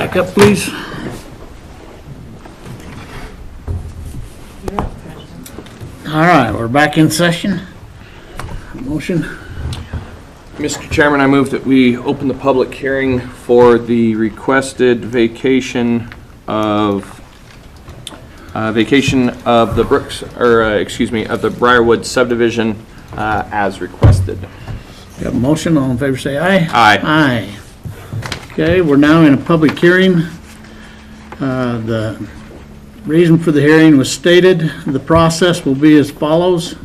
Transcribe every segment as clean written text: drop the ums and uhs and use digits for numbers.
back up, please. All right, we're back in session. Motion. Mr. Chairman, I move that we open the public hearing for the requested vacation of the Brooks, of the Brynwood subdivision as requested. We have a motion. All in favor say aye. Aye. Aye. Okay, we're now in a public hearing. The reason for the hearing was stated. The process will be as follows.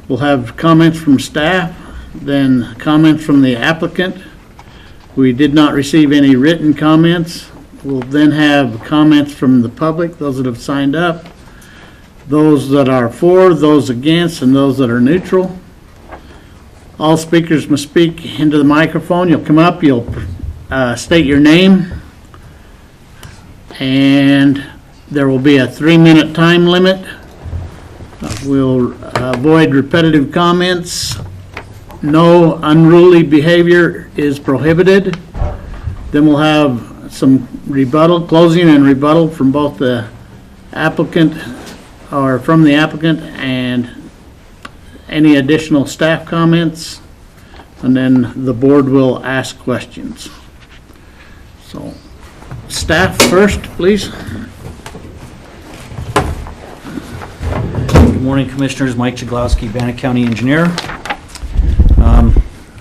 We'll have comments from staff, then comments from the applicant. We did not receive any written comments. We'll then have comments from the public, those that have signed up, those that are for, those against, and those that are neutral. All speakers must speak into the microphone. You'll come up, you'll state your name, and there will be a 3-minute time limit. We'll avoid repetitive comments. No unruly behavior is prohibited. Then we'll have some rebuttal, closing and rebuttal from both the applicant, or from the applicant, and any additional staff comments, and then the board will ask questions. So, staff first, please. Good morning, Commissioners. Mike Jaglowski, Bannock County Engineer.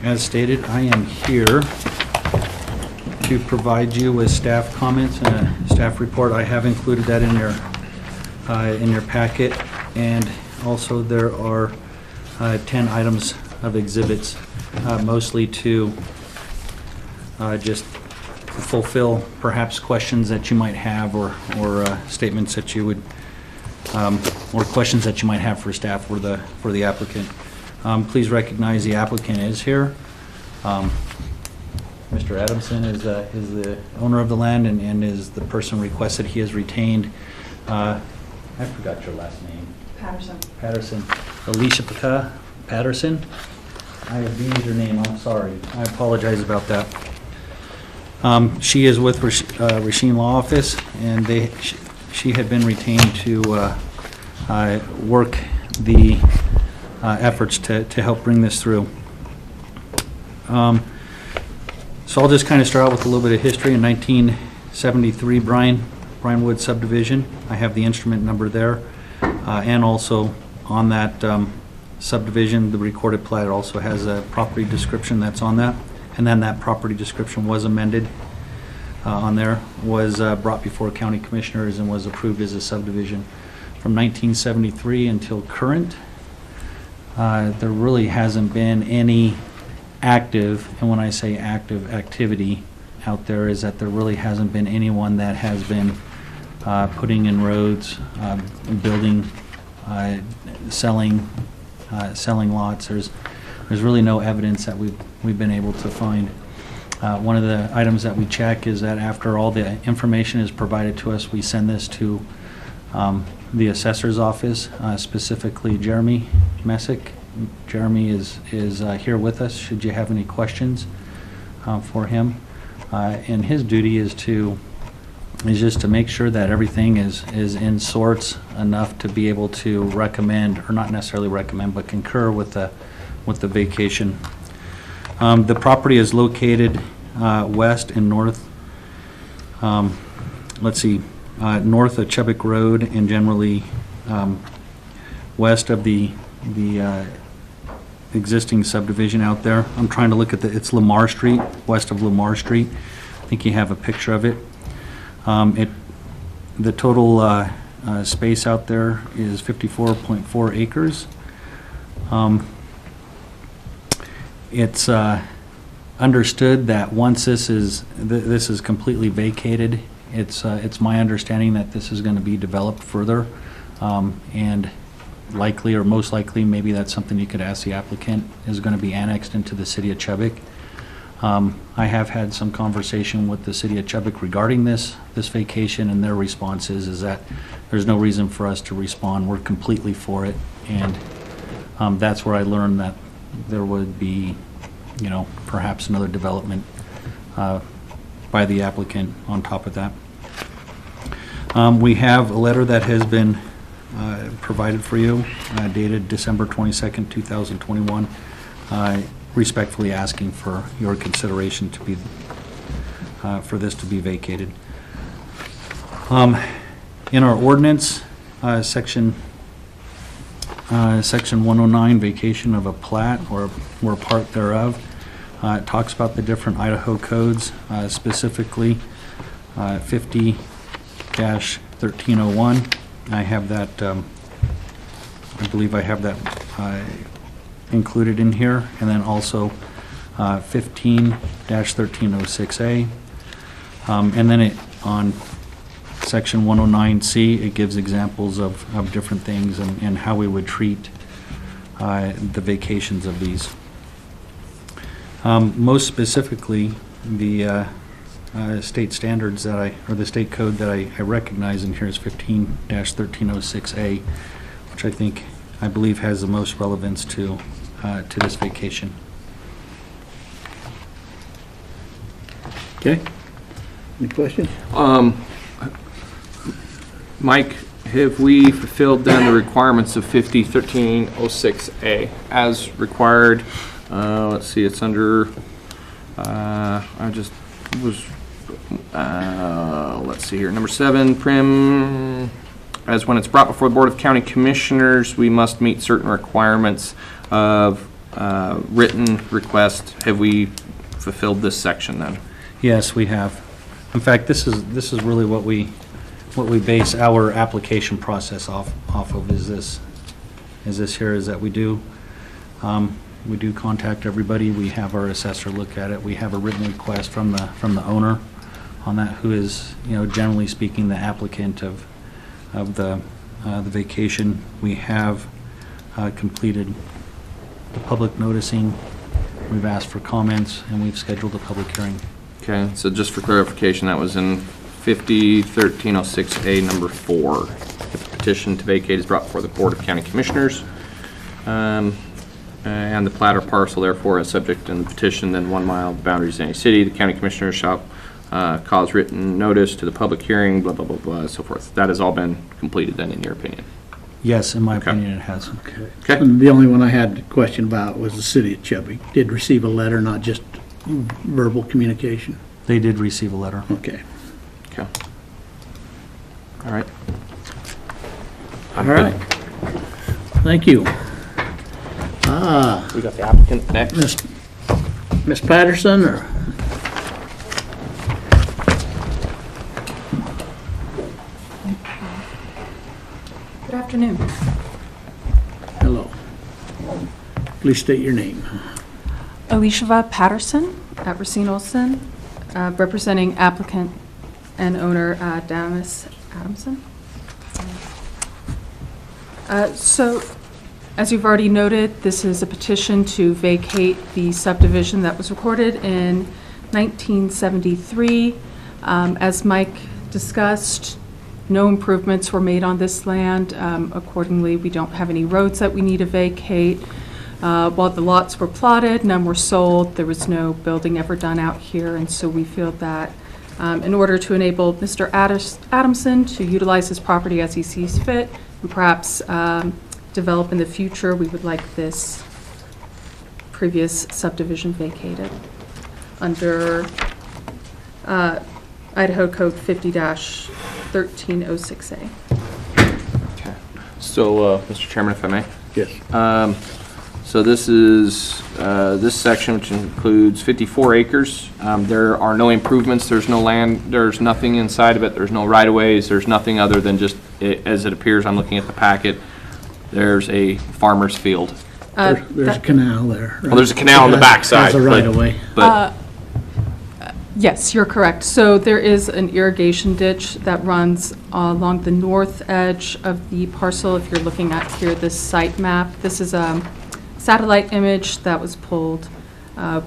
As stated, I am here to provide you with staff comments and a staff report. I have included that in your packet, and also there are 10 items of exhibits, mostly to just fulfill perhaps questions that you might have, or statements that you would, or questions that you might have for staff or for the applicant. Please recognize the applicant is here. Mr. Adamson is the owner of the land and is the person requested. He has retained, I forgot your last name. Patterson. Alicia Patterson. I abused your name, I'm sorry. I apologize about that. She is with Racine Law Office, and she had been retained to work the efforts to help bring this through. So I'll just kind of start out with a little bit of history. In 1973, Brynwood Subdivision. I have the instrument number there, and also on that subdivision, the recorded plat also has a property description that's on that, and then that property description was amended on there, was brought before county commissioners and was approved as a subdivision. From 1973 until current, there really hasn't been any active, and when I say active activity out there, is that there really hasn't been anyone that has been putting in roads, building, selling lots. There's really no evidence that we've been able to find. One of the items that we check is that after all the information is provided to us, we send this to the assessor's office, specifically Jeremy Messick. Jeremy is here with us should you have any questions for him, and his duty is just to make sure that everything is in sorts enough to be able to recommend, or not necessarily recommend, but concur with the vacation. The property is located west and north, north of Chubbuck Road, and generally west of the existing subdivision out there. I'm trying to look at it's Lamar Street, west of Lamar Street. I think you have a picture of it. The total space out there is 54.4 acres. It's understood that once this is completely vacated, it's my understanding that this is going to be developed further, and likely, or most likely, maybe that's something you could ask the applicant, is going to be annexed into the city of Chubbuck. I have had some conversation with the city of Chubbuck regarding this vacation, and their response is that there's no reason for us to respond. We're completely for it, and that's where I learned that there would be, perhaps another development by the applicant on top of that. We have a letter that has been provided for you, dated December 22nd, 2021, respectfully asking for your consideration to be, for this to be vacated. In our ordinance, section 109, vacation of a plat or part thereof, it talks about the different Idaho codes, specifically 50-1301. I have that, I believe I have that included in here, and then also 15-1306A. And then on section 109C, it gives examples of different things and how we would treat the vacations of these. Most specifically, the state standards or the state code that I recognize in here is 15-1306A, which I believe has the most relevance to this vacation. Okay. Any questions? Mike, have we fulfilled then the requirements of 50-1306A as required? Let's see, it's under, let's see here, number 7, prim, as when it's brought before the Board of County Commissioners, we must meet certain requirements of written request. Have we fulfilled this section then? Yes, we have. In fact, this is really what we base our application process off of. Is this here? Is that we do contact everybody. We have our assessor look at it. We have a written request from the owner on that, who is, generally speaking, the applicant of the vacation. We have completed the public noticing. We've asked for comments, and we've scheduled a public hearing. Okay, so just for clarification, that was in 50-1306A number 4. If the petition to vacate is brought before the Board of County Commissioners, and the plat or parcel therefore is subject in the petition then 1 mile boundaries of any city, the county commissioners shall cause written notice to the public hearing, blah, blah, blah, blah, so forth. That has all been completed then, in your opinion? Yes, in my opinion, it has. Okay. And the only one I had a question about was the city of Chubby. Did receive a letter, not just verbal communication? They did receive a letter. Okay. Okay. All right. All right. Thank you. We got the applicant next. Miss Patterson, or? Good afternoon. Hello. Please state your name. Alicia Patterson at Racine Olson, representing applicant and owner Damas Adamson. So, as you've already noted, this is a petition to vacate the subdivision that was recorded in 1973. As Mike discussed, no improvements were made on this land. Accordingly, we don't have any roads that we need to vacate. While the lots were plotted, none were sold. There was no building ever done out here, and so we feel that in order to enable Mr. Adamson to utilize his property as he sees fit, and perhaps develop in the future, we would like this previous subdivision vacated under Idaho Code 50-1306A. Okay. So, Mr. Chairman, if I may? Yes. So this is this section, which includes 54 acres. There are no improvements. There's no land. There's nothing inside of it. There's no right-of-ways. There's nothing other than just, as it appears, I'm looking at the packet, there's a farmer's field. There's a canal there. Right? Well, there's a canal on the backside. That's a right-of-way. But Yes, you're correct. So there is an irrigation ditch that runs along the north edge of the parcel. If you're looking at here, this site map, this is a satellite image that was pulled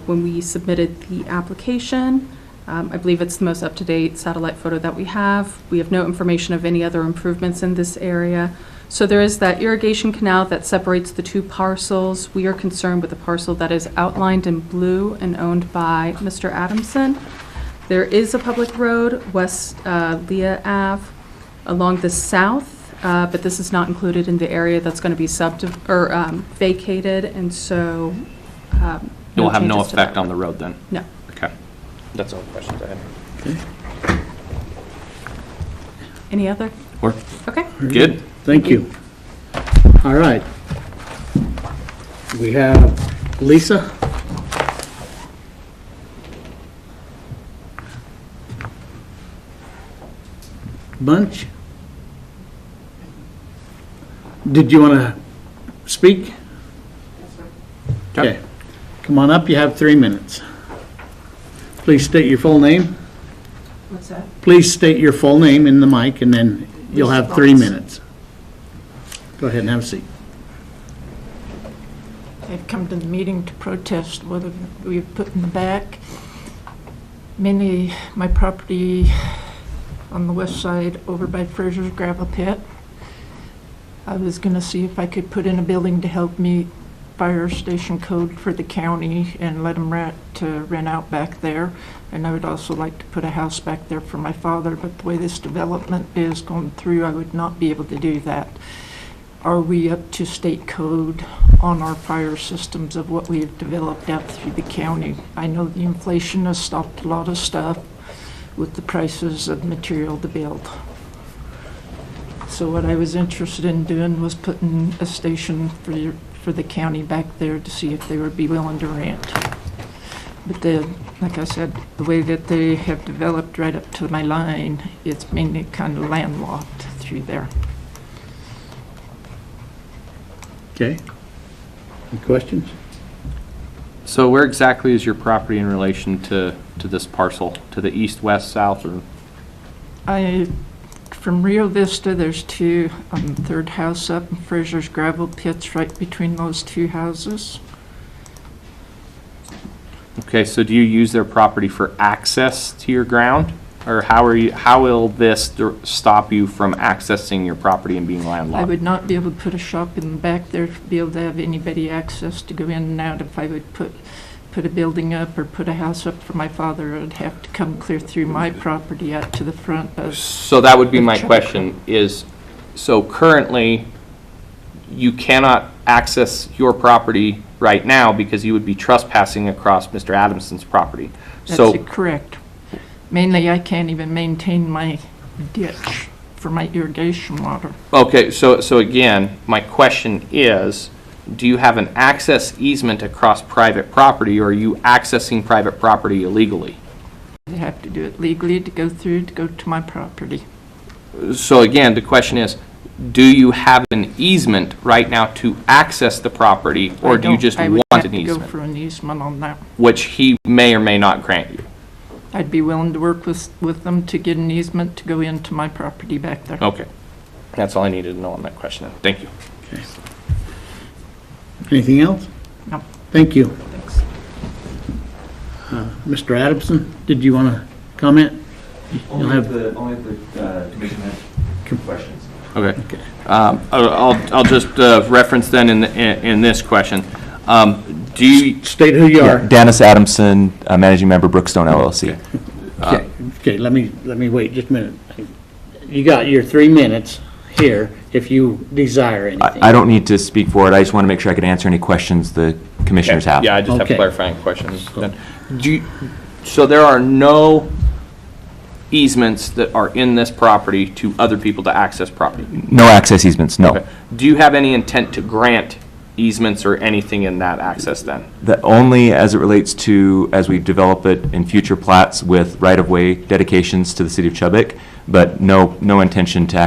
when we submitted the application. I believe it's the most up-to-date satellite photo that we have. We have no information of any other improvements in this area. So there is that irrigation canal that separates the two parcels. We are concerned with the parcel that is outlined in blue and owned by Mr. Adamson. There is a public road, West Leah Ave, along the south, but this is not included in the area that's going to be vacated, and so It will have no changes to that effect on the road then? No. Okay. That's all the questions I had. Any other? We're Okay. good? Thank you. All right. We have Lisa. Bunch. Did you want to speak? Okay. Come on up, you have 3 minutes. Please state your full name. What's that? Please state your full name in the mic, and then you'll have 3 minutes. Go ahead and have a seat. I've come to the meeting to protest what we've put in the back. Mainly my property on the west side over by Fraser's gravel pit. I was going to see if I could put in a building to help meet fire station code for the county and let them rent out back there. And I would also like to put a house back there for my father, but the way this development is going through, I would not be able to do that. Are we up to state code on our fire systems of what we've developed out through the county? I know the inflation has stopped a lot of stuff with the prices of material to build. So what I was interested in doing was putting a station for the county back there to see if they would be willing to rent. But like I said, the way that they have developed right up to my line, it's mainly kind of landlocked through there. Okay. Any questions? So where exactly is your property in relation to this parcel? To the east, west, south, or? From Rio Vista, there's two on the third house up, and Fraser's gravel pits right between those two houses. Okay, so do you use their property for access to your ground? Or how will this stop you from accessing your property and being landlocked? I would not be able to put a shop in the back there to be able to have anybody access to go in and out. If I would put a building up or put a house up for my father, I'd have to come clear through my property out to the front of. So that would be my question is, so currently you cannot access your property right now because you would be trespassing across Mr. Adamson's property. So That's correct. Mainly, I can't even maintain my ditch for my irrigation water. okay, so again, my question is, do you have an access easement across private property, or are you accessing private property illegally? I have to do it legally to go to my property. So again, the question is, do you have an easement right now to access the property, or do you just want an I would have to go easement, for an easement on that. which he may or may not grant you? I'd be willing to work with them to get an easement to go into my property back there. Okay. That's all I needed to know on that question. Thank you. Okay. Anything else? No. Thank you. Thanks. Mr. Adamson, did you want to comment? You'll have the commission has questions. Okay. Okay. I'll just reference then in this question. Do you, State who you are. Dennis Adamson, Managing Member, Brookstone LLC. Okay, let me wait just a minute. You got your 3 minutes here if you desire anything. I don't need to speak for it. I just want to make sure I can answer any questions the commissioners have. yeah, I just have Okay. clarifying questions. Then. So there are no easements that are in this property to other people to access property? No access easements, no. Okay. Do you have any intent to grant easements or anything in that access then? That only as it relates to, as we develop it in future plats with right-of-way dedications to the city of Chubbuck, but no intention to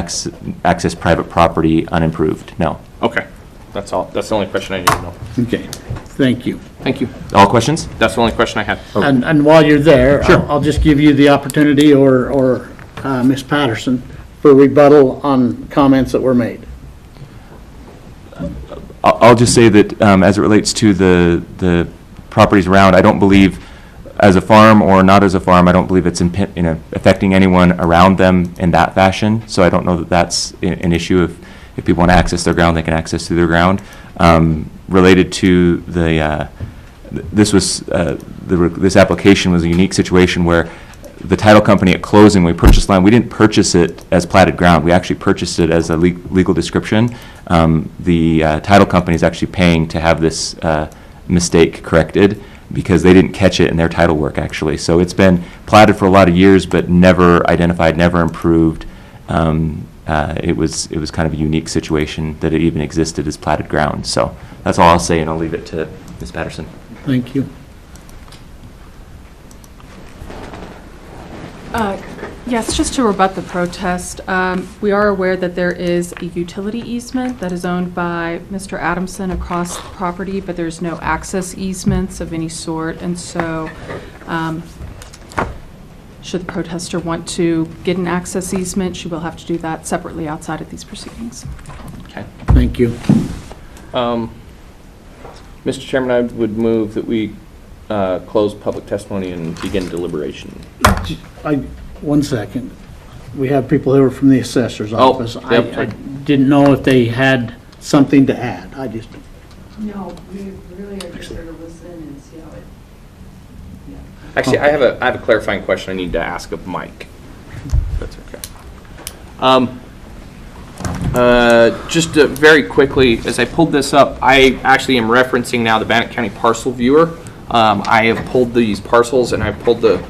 access private property unimproved, no. Okay, that's all. That's the only question I need to know. Okay, thank you. Thank you. All questions? That's the only question I had. And while you're there, I'll just give you the opportunity, or Ms. Patterson, for rebuttal on comments that were made. I'll just say that as it relates to the properties around, I don't believe, as a farm or not as a farm, I don't believe it's affecting anyone around them in that fashion. So I don't know that that's an issue. If people want to access their ground, they can access through their ground. Related to this application was a unique situation where the title company at closing, we purchased land, we didn't purchase it as platted ground. We actually purchased it as a legal description. The title company is actually paying to have this mistake corrected because they didn't catch it in their title work, actually. So it's been platted for a lot of years, but never identified, never improved. It was kind of a unique situation that it even existed as platted ground. So that's all I'll say, and I'll leave it to Ms. Patterson. Thank you. Yes, just to rebut the protest, we are aware that there is a utility easement that is owned by Mr. Adamson across the property, but there's no access easements of any sort, and so should the protester want to get an access easement, she will have to do that separately outside of these proceedings. Okay. Thank you. Mr. Chairman, I would move that we close public testimony and begin deliberation. One second. We have people here from the assessor's office. Yep. I didn't know if they had something to add. I just, No, we really are just there to listen and see how it, yeah. Actually, I have a clarifying question I need to ask of Mike. That's okay. Just very quickly, as I pulled this up, I actually am referencing now the Bannock County parcel viewer. I have pulled these parcels, and I've pulled the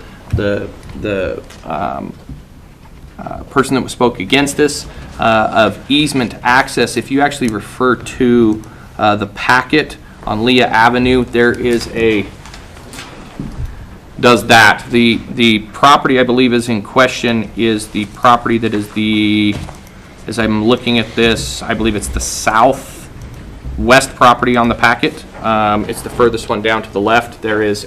person that spoke against this of easement access. If you actually refer to the packet on Leah Avenue, there is does that. The property I believe is in question is the property that is as I'm looking at this, I believe it's the southwest property on the packet. It's the furthest one down to the left. There is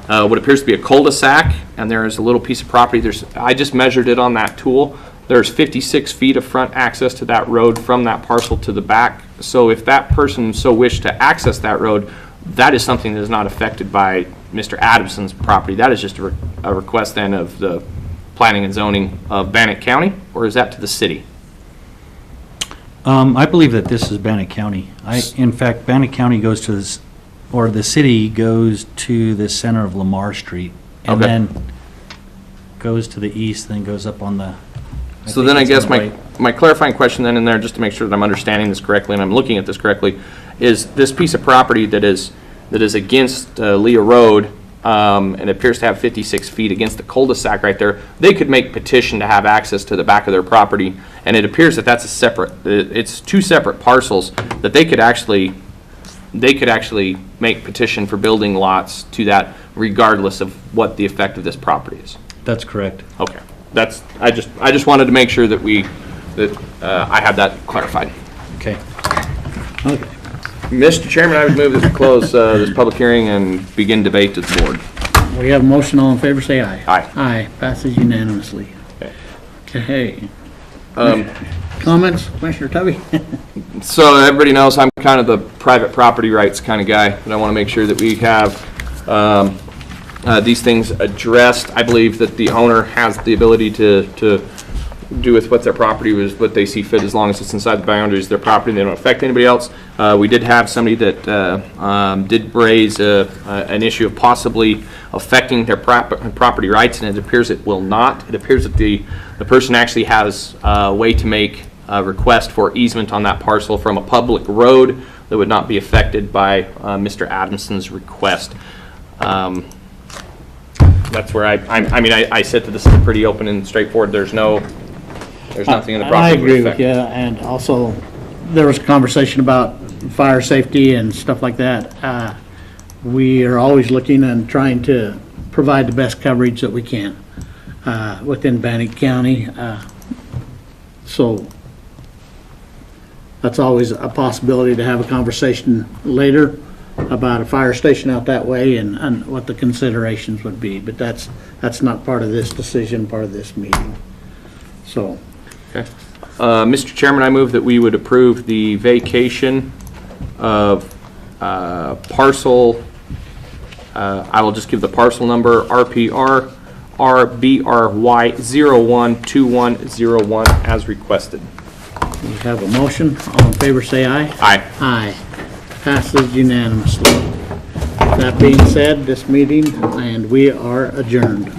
what appears to be a cul-de-sac, and there is a little piece of property. I just measured it on that tool. There's 56 feet of front access to that road from that parcel to the back. So if that person so wished to access that road, that is something that is not affected by Mr. Adamson's property. That is just a request then of the planning and zoning of Bannock County, or is that to the city? I believe that this is Bannock County. In fact, Bannock County goes to this, or the city goes to the center of Lamar Street, and Okay. then goes to the east, then goes up on the. So then I guess my clarifying question then in there, just to make sure that I'm understanding this correctly and I'm looking at this correctly, is this piece of property that is against Leah Road, and it appears to have 56 feet against the cul-de-sac right there. They could make petition to have access to the back of their property, and it appears that that's it's two separate parcels that they could actually make petition for building lots to that regardless of what the effect of this property is. That's correct. Okay. I just wanted to make sure that I had that clarified. Okay. okay. Mr. Chairman, I would move that we close this public hearing and begin debate at the board. We have a motion. All in favor, say aye. Aye. Aye. Passes unanimously. Okay. Okay. Comments, Commissioner Tubby? So everybody knows I'm kind of the private property rights kind of guy, and I want to make sure that we have these things addressed. I believe that the owner has the ability to do with what their property was, what they see fit, as long as it's inside the boundaries of their property and they don't affect anybody else. We did have somebody that did raise an issue of possibly affecting their property rights, and it appears it will not. It appears that the person actually has a way to make a request for easement on that parcel from a public road that would not be affected by Mr. Adamson's request. That's where I said that this is pretty open and straightforward. There's nothing in the property. I agree that would with you, and also there was a conversation about fire safety and stuff like that. We are always looking and trying to provide the best coverage that we can within Bannock County. So that's always a possibility to have a conversation later about a fire station out that way and what the considerations would be. But that's not part of this decision, part of this meeting. So. Okay. Mr. Chairman, I move that we would approve the vacation of parcel, I will just give the parcel number, RPR RBRY012101 as requested. We have a motion. All in favor, say aye. Aye. Aye. Passes unanimously. That being said, this meeting, and we are adjourned.